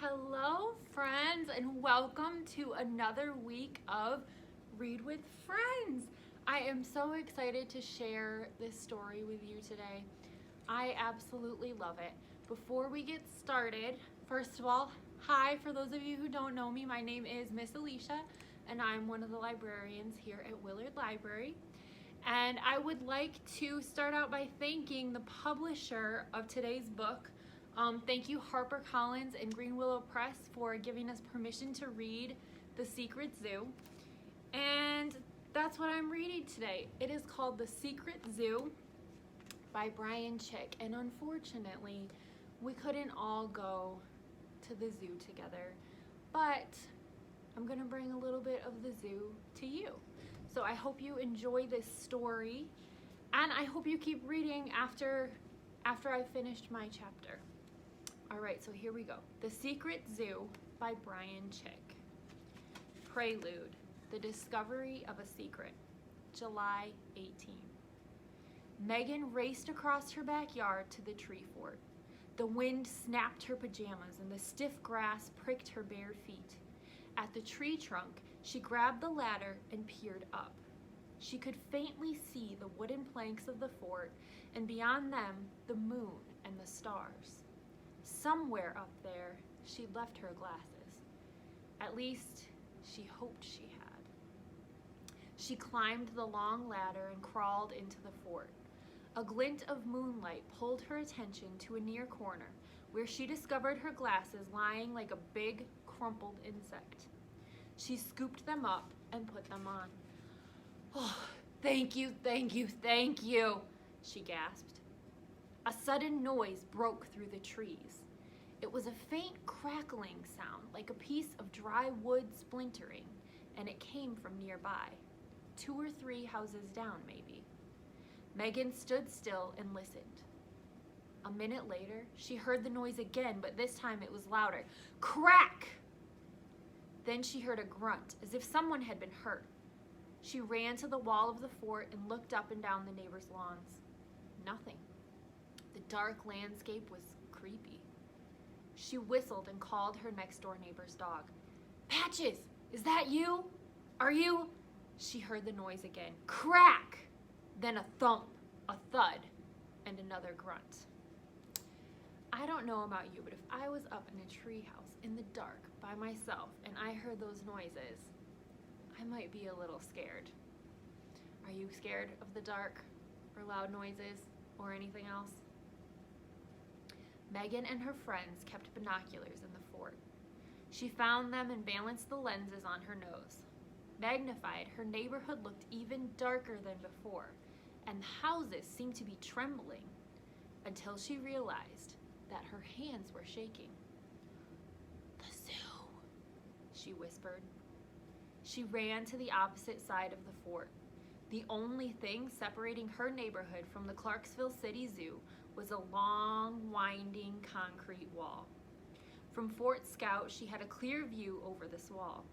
Hello, friends, and welcome to another week of Read with Friends. I am so excited to share this story with you today. I absolutely love it. Before we get started, first of all, hi, for those of you who don't know me, my name is Miss Alicia, and I'm one of the librarians here at Willard Library. And I would like to start out by thanking the publisher of today's book. Thank you, HarperCollins and Green Willow Press, for giving us permission to read The Secret Zoo. And that's what I'm reading today. It is called The Secret Zoo by Bryan Chick. And unfortunately, we couldn't all go to the zoo together. But I'm going to bring a little bit of the zoo to you. So I hope you enjoy this story. And I hope you keep reading after I finished my chapter. All right, so here we go. The Secret Zoo by Bryan Chick. Prelude, The Discovery of a Secret, July 18. Megan raced across her backyard to the tree fort. The wind snapped her pajamas and the stiff grass pricked her bare feet. At the tree trunk, she grabbed the ladder and peered up. She could faintly see the wooden planks of the fort, and beyond them, the moon and the stars. Somewhere up there, she'd left her glasses. At least, she hoped she had. She climbed the long ladder and crawled into the fort. A glint of moonlight pulled her attention to a near corner, where she discovered her glasses lying like a big, crumpled insect. She scooped them up and put them on. "Oh, thank you, thank you, thank you," she gasped. A sudden noise broke through the trees. It was a faint crackling sound, like a piece of dry wood splintering, and it came from nearby, 2 or 3 houses down, maybe. Megan stood still and listened. A minute later, she heard the noise again, but this time it was louder. Crack! Then she heard a grunt, as if someone had been hurt. She ran to the wall of the fort and looked up and down the neighbors' lawns. Nothing. The dark landscape was creepy. She whistled and called her next-door neighbor's dog. "Patches, is that you? Are you?" She heard the noise again. Crack! Then a thump, a thud, and another grunt. I don't know about you, but if I was up in a treehouse in the dark by myself and I heard those noises, I might be a little scared. Are you scared of the dark or loud noises or anything else? Megan and her friends kept binoculars in the fort. She found them and balanced the lenses on her nose. Magnified, her neighborhood looked even darker than before, and the houses seemed to be trembling, until she realized that her hands were shaking. "The zoo," she whispered. She ran to the opposite side of the fort. The only thing separating her neighborhood from the Clarksville City Zoo was a long, winding concrete wall. From Fort Scout, she had a clear view over this wall.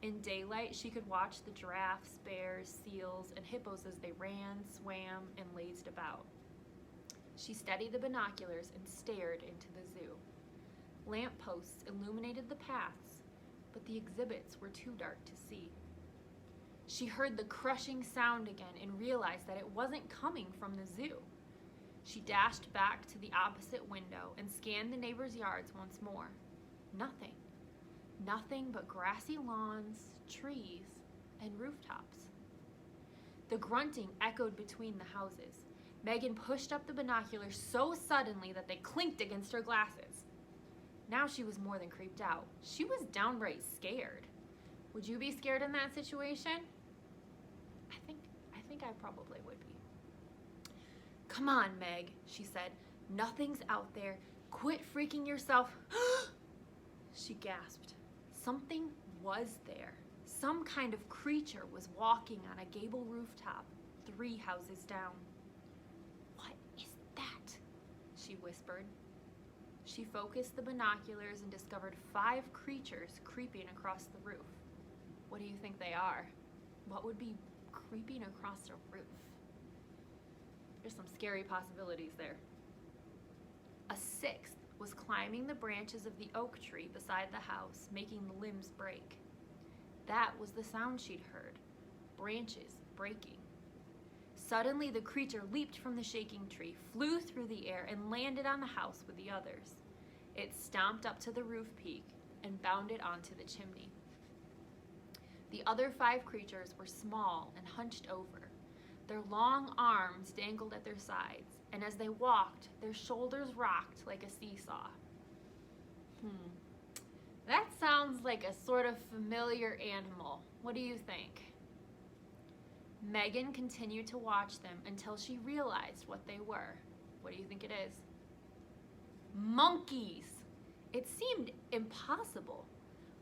In daylight, she could watch the giraffes, bears, seals, and hippos as they ran, swam, and lazed about. She steadied the binoculars and stared into the zoo. Lamp posts illuminated the paths, but the exhibits were too dark to see. She heard the crushing sound again and realized that it wasn't coming from the zoo. She dashed back to the opposite window and scanned the neighbors' yards once more. Nothing. Nothing but grassy lawns, trees, and rooftops. The grunting echoed between the houses. Megan pushed up the binoculars so suddenly that they clinked against her glasses. Now she was more than creeped out. She was downright scared. Would you be scared in that situation? I think I probably would be. "Come on, Meg," she said. "Nothing's out there. Quit freaking yourself." She gasped. Something was there. Some kind of creature was walking on a gable rooftop 3 houses down. "What is that?" she whispered. She focused the binoculars and discovered 5 creatures creeping across the roof. What do you think they are? What would be creeping across a roof? There's some scary possibilities there. A 6th was climbing the branches of the oak tree beside the house, making the limbs break. That was the sound she'd heard, branches breaking. Suddenly, the creature leaped from the shaking tree, flew through the air, and landed on the house with the others. It stomped up to the roof peak and bounded onto the chimney. The other 5 creatures were small and hunched over. Their long arms dangled at their sides, and as they walked, their shoulders rocked like a seesaw. That sounds like a sort of familiar animal. What do you think? Megan continued to watch them until she realized what they were. What do you think it is? Monkeys! It seemed impossible.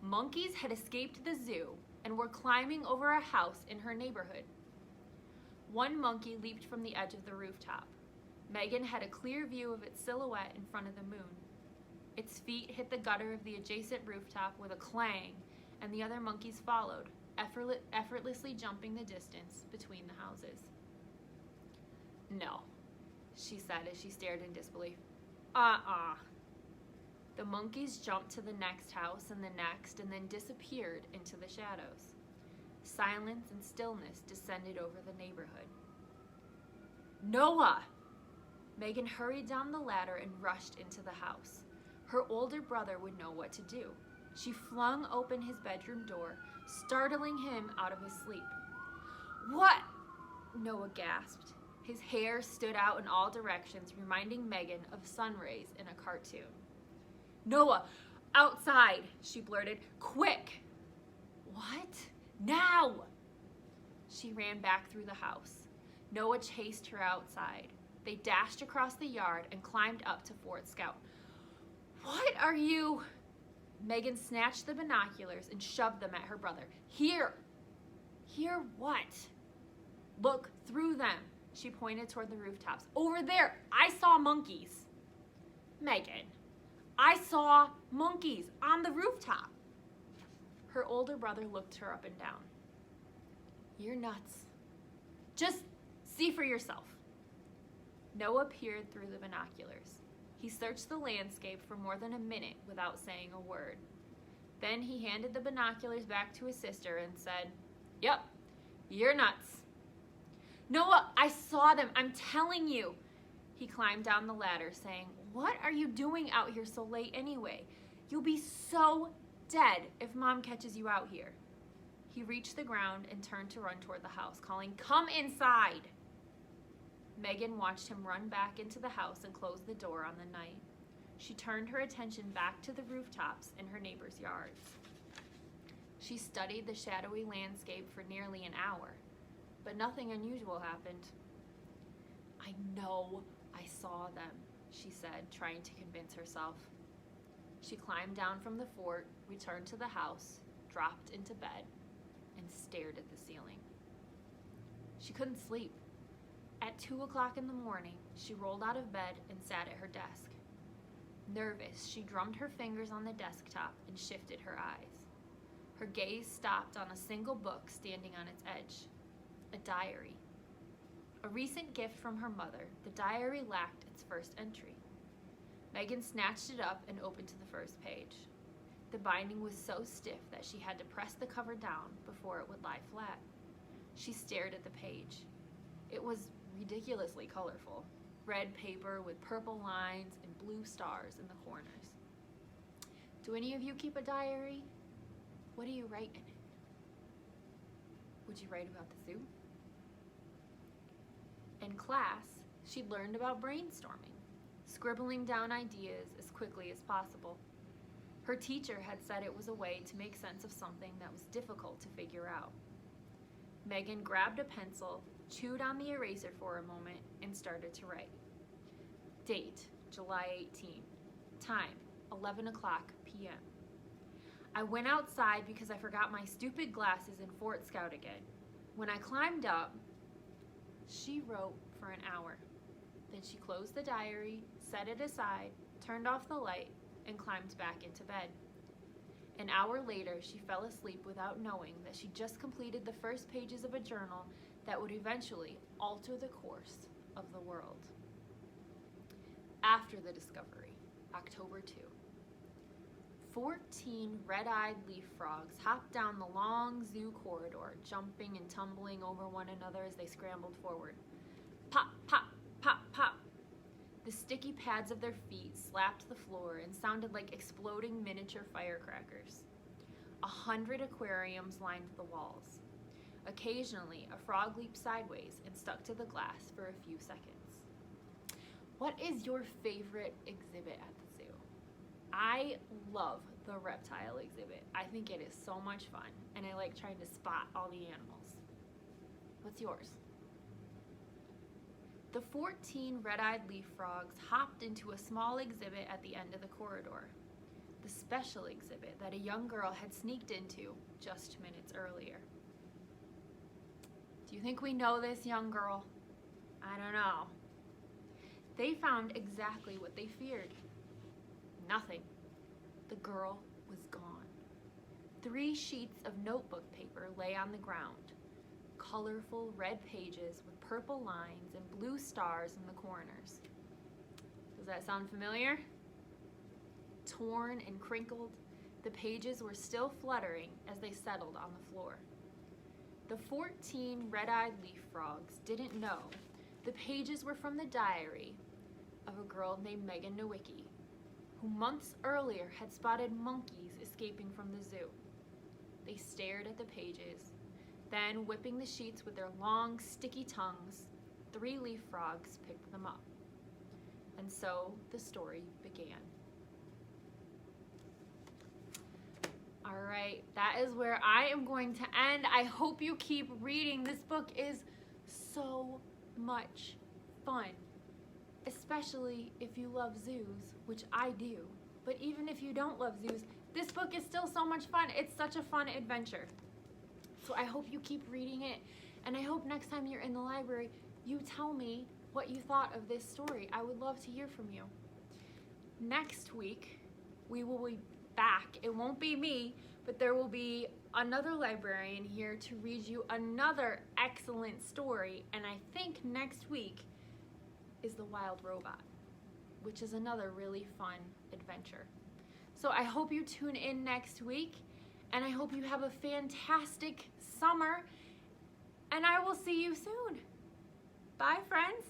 Monkeys had escaped the zoo and were climbing over a house in her neighborhood. One monkey leaped from the edge of the rooftop. Megan had a clear view of its silhouette in front of the moon. Its feet hit the gutter of the adjacent rooftop with a clang, and the other monkeys followed, effortlessly jumping the distance between the houses. No, she said as she stared in disbelief. The monkeys jumped to the next house and the next, and then disappeared into the shadows. Silence and stillness descended over the neighborhood. Noah! Megan hurried down the ladder and rushed into the house. Her older brother would know what to do. She flung open his bedroom door, startling him out of his sleep. What? Noah gasped. His hair stood out in all directions, reminding Megan of sun rays in a cartoon. Noah, outside, she blurted. Quick! What? Now! She ran back through the house. Noah chased her outside. They dashed across the yard and climbed up to Fort Scout. What are you? Megan snatched the binoculars and shoved them at her brother. Here! Here what? Look through them. She pointed toward the rooftops. Over there! I saw monkeys. Megan, I saw monkeys on the rooftop. Her older brother looked her up and down. You're nuts. Just see for yourself. Noah peered through the binoculars. He searched the landscape for more than a minute without saying a word. Then he handed the binoculars back to his sister and said, Yep, you're nuts. Noah, I saw them. I'm telling you. He climbed down the ladder saying, What are you doing out here so late anyway? You'll be so dead if Mom catches you out here. He reached the ground and turned to run toward the house, calling, Come inside. Megan watched him run back into the house and close the door on the night. She turned her attention back to the rooftops in her neighbors' yards. She studied the shadowy landscape for nearly an hour, but nothing unusual happened. I know I saw them, she said, trying to convince herself. She climbed down from the fort, returned to the house, dropped into bed, and stared at the ceiling. She couldn't sleep. At 2 o'clock in the morning, she rolled out of bed and sat at her desk. Nervous, she drummed her fingers on the desktop and shifted her eyes. Her gaze stopped on a single book standing on its edge, a diary. A recent gift from her mother, the diary lacked its first entry. Megan snatched it up and opened to the first page. The binding was so stiff that she had to press the cover down before it would lie flat. She stared at the page. It was ridiculously colorful. Red paper with purple lines and blue stars in the corners. Do any of you keep a diary? What do you write in it? Would you write about the zoo? In class, she'd learned about brainstorming, scribbling down ideas as quickly as possible. Her teacher had said it was a way to make sense of something that was difficult to figure out. Megan grabbed a pencil, chewed on the eraser for a moment, and started to write. Date, July 18. Time, 11 o'clock p.m. I went outside because I forgot my stupid glasses in Fort Scout again. When I climbed up, she wrote for an hour. Then she closed the diary, set it aside, turned off the light, and climbed back into bed. An hour later, she fell asleep without knowing that she just completed the first pages of a journal that would eventually alter the course of the world. After the discovery, October 2. 14 red-eyed leaf frogs hopped down the long zoo corridor, jumping and tumbling over one another as they scrambled forward. Pop, pop, pop, pop. The sticky pads of their feet slapped the floor and sounded like exploding miniature firecrackers. 100 aquariums lined the walls. Occasionally, a frog leaped sideways and stuck to the glass for a few seconds. What is your favorite exhibit at the zoo? I love the reptile exhibit. I think it is so much fun, and I like trying to spot all the animals. What's yours? The 14 red-eyed leaf frogs hopped into a small exhibit at the end of the corridor, the special exhibit that a young girl had sneaked into just minutes earlier. Do you think we know this young girl? I don't know. They found exactly what they feared. Nothing. The girl was gone. 3 sheets of notebook paper lay on the ground. Colorful red pages with purple lines and blue stars in the corners. Does that sound familiar? Torn and crinkled, the pages were still fluttering as they settled on the floor. The 14 red-eyed leaf frogs didn't know the pages were from the diary of a girl named Megan Nowicki, who months earlier had spotted monkeys escaping from the zoo. They stared at the pages. Then, whipping the sheets with their long, sticky tongues, 3 leaf frogs picked them up. And so the story began. All right, that is where I am going to end. I hope you keep reading. This book is so much fun, especially if you love zoos, which I do. But even if you don't love zoos, this book is still so much fun. It's such a fun adventure. So I hope you keep reading it, and I hope next time you're in the library, you tell me what you thought of this story. I would love to hear from you. Next week, we will be back. It won't be me, but there will be another librarian here to read you another excellent story, and I think next week is The Wild Robot, which is another really fun adventure. So I hope you tune in next week, and I hope you have a fantastic summer, and I will see you soon. Bye, friends.